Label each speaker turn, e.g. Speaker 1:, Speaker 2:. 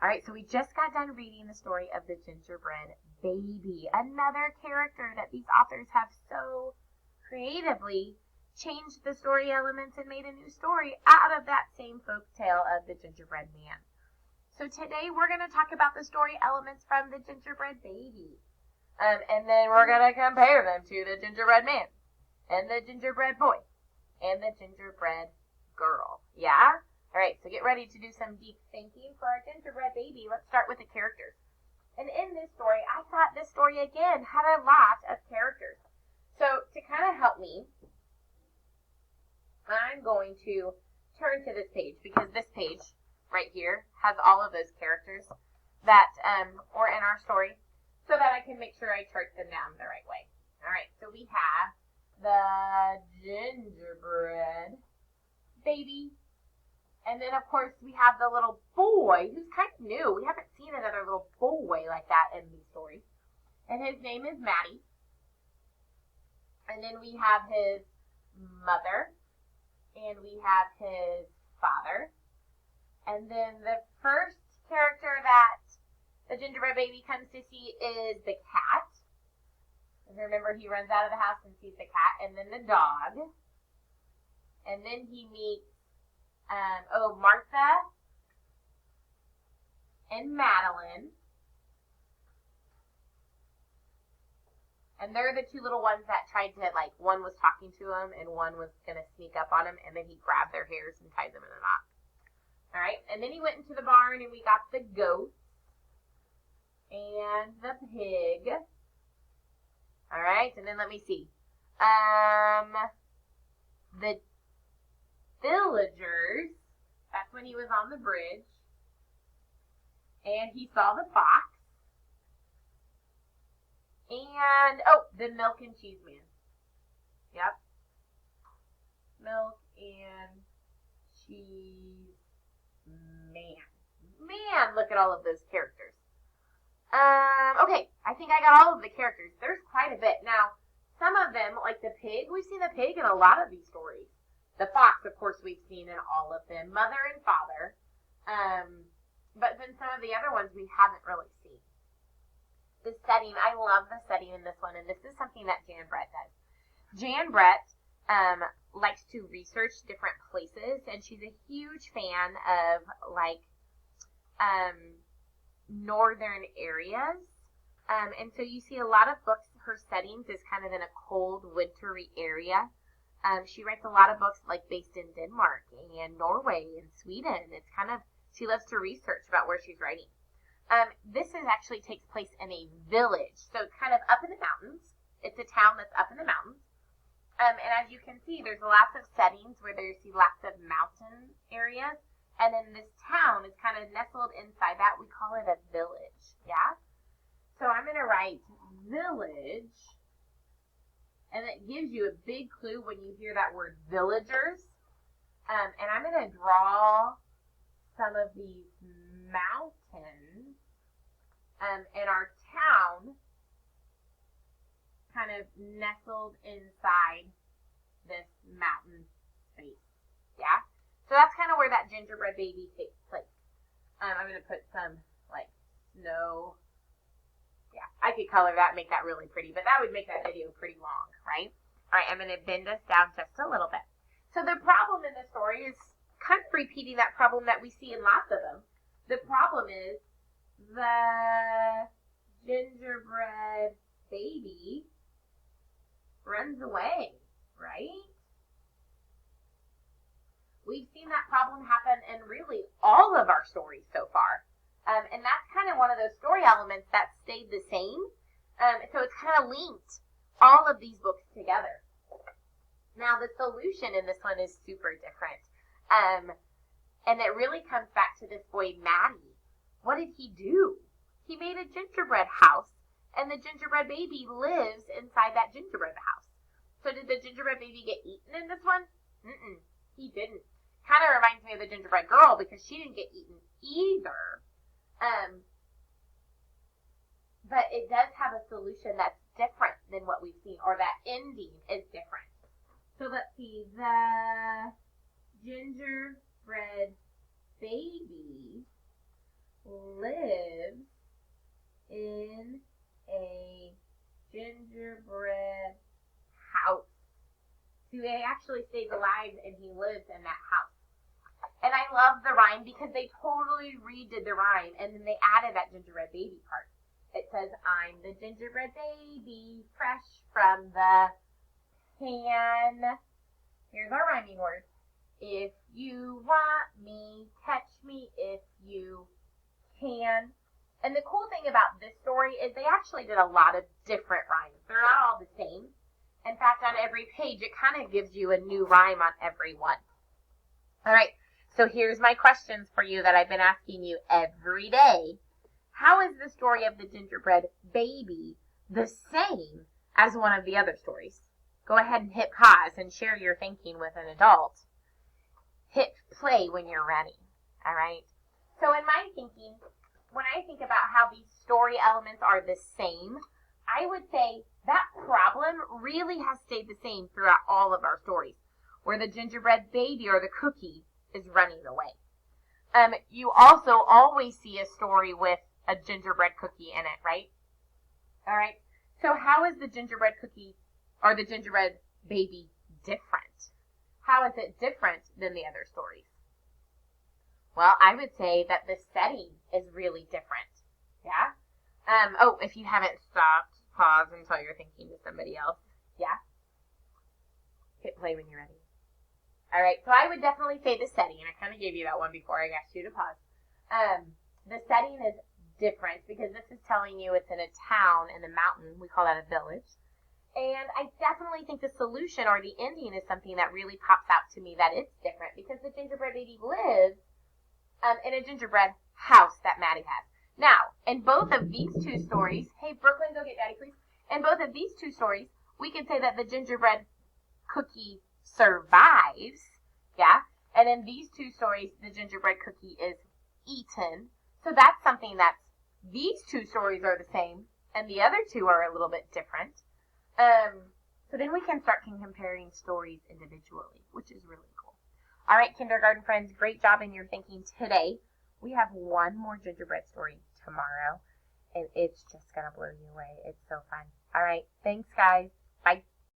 Speaker 1: All right, so we just got done reading the story of the gingerbread baby, another character that these authors have so creatively changed the story elements and made a new story out of that same folk tale of the gingerbread man. So today we're going to talk about the story elements from the gingerbread baby. And then we're going to compare them to the gingerbread man and the gingerbread boy and the gingerbread girl. Yeah? All right, so get ready to do some deep thinking for our gingerbread baby. Let's start with the characters. And in this story, I thought this story, again, had a lot of characters. So to kind of help me, I'm going to turn to this page, because this page right here has all of those characters that were in our story, so that I can make sure I chart them down the right way. All right, so we have the gingerbread baby. And then, of course, we have the little boy, who's kind of new. We haven't seen another little boy like that in these stories. And his name is Maddie. And then we have his mother. And we have his father. And then the first character that the gingerbread baby comes to see is the cat. And remember, he runs out of the house and sees the cat. And then the dog. And then he meets Martha and Madeline. And they're the two little ones that tried to, one was talking to him and one was going to sneak up on him, and then he grabbed their hairs and tied them in a knot. All right, and then he went into the barn and we got the goat and the pig. All right, and then let me see. The villagers, that's when he was on the bridge, and he saw the fox, and, the milk and cheese man. Yep. Milk and cheese man. Man, look at all of those characters. Okay, I think I got all of the characters. There's quite a bit. Now, some of them, like the pig, we've seen the pig in a lot of these stories. The fox, of course, we've seen in all of them. Mother and father. But then some of the other ones we haven't really seen. The setting, I love the setting in this one, and this is something that Jan Brett does. Jan Brett likes to research different places, and she's a huge fan of, northern areas. And so you see a lot of books, her settings is kind of in a cold, wintry area. She writes a lot of books based in Denmark and Norway and Sweden. It's kind of, she loves to research about where she's writing. This actually takes place in a village. So it's kind of up in the mountains. It's a town that's up in the mountains. And as you can see, there's lots of settings where you see lots of mountain areas. And then this town is kind of nestled inside that. We call it a village. Yeah? So I'm going to write village. And it gives you a big clue when you hear that word villagers. And I'm going to draw some of these mountains. And our town kind of nestled inside this mountain space. Yeah? So that's kind of where that gingerbread baby takes place. I'm going to put some, snow. Yeah, I could color that and make that really pretty, but that would make that video pretty long, right? All right, I'm going to bend this down just a little bit. So the problem in the story is kind of repeating that problem that we see in lots of them. The problem is the gingerbread baby runs away, right? We've seen that problem happen in really all of our stories so far. And that's kind of one of those story elements that stayed the same. So it's kind of linked all of these books together. Now, the solution in this one is super different. And it really comes back to this boy, Maddie. What did he do? He made a gingerbread house, and the gingerbread baby lives inside that gingerbread house. So did the gingerbread baby get eaten in this one? He didn't. Kind of reminds me of the gingerbread girl, because she didn't get eaten either. But it does have a solution that's different than what we've seen, or that ending is different. So let's see, the gingerbread baby stays alive and he lives in that house. And I love the rhyme because they totally redid the rhyme, and then they added that gingerbread baby part. It says, I'm the gingerbread baby, fresh from the pan. Here's our rhyming word. If you want me, catch me if you can. And the cool thing about this story is they actually did a lot of different rhymes. They're not all the same. In fact, on every page, it kind of gives you a new rhyme on every one. All right, so here's my questions for you that I've been asking you every day. How is the story of the gingerbread baby the same as one of the other stories? Go ahead and hit pause and share your thinking with an adult. Hit play when you're ready, all right? So in my thinking, when I think about how these story elements are the same, I would say that problem really has stayed the same throughout all of our stories, where the gingerbread baby or the cookie is running away. You also always see a story with a gingerbread cookie in it, right? All right. So how is the gingerbread cookie or the gingerbread baby different? How is it different than the other stories? Well, I would say that the setting is really different. Yeah? If you haven't stopped, pause until you're thinking to somebody else. Yeah? Hit play when you're ready. All right, so I would definitely say the setting. I kind of gave you that one before I asked you to pause. The setting is different because this is telling you it's in a town in the mountain. We call that a village. And I definitely think the solution or the ending is something that really pops out to me that it's different because the gingerbread baby lives in a gingerbread house that Maddie has. Now, in both of these two stories, hey, Brooklyn, go get Daddy, please. In both of these two stories, we can say that the gingerbread cookie survives, yeah? And in these two stories, the gingerbread cookie is eaten. So that's something that's, these two stories are the same, and the other two are a little bit different. So then we can start comparing stories individually, which is really cool. All right, kindergarten friends, great job in your thinking today. We have one more gingerbread story tomorrow, and it's just going to blow you away. It's so fun. All right, thanks, guys. Bye.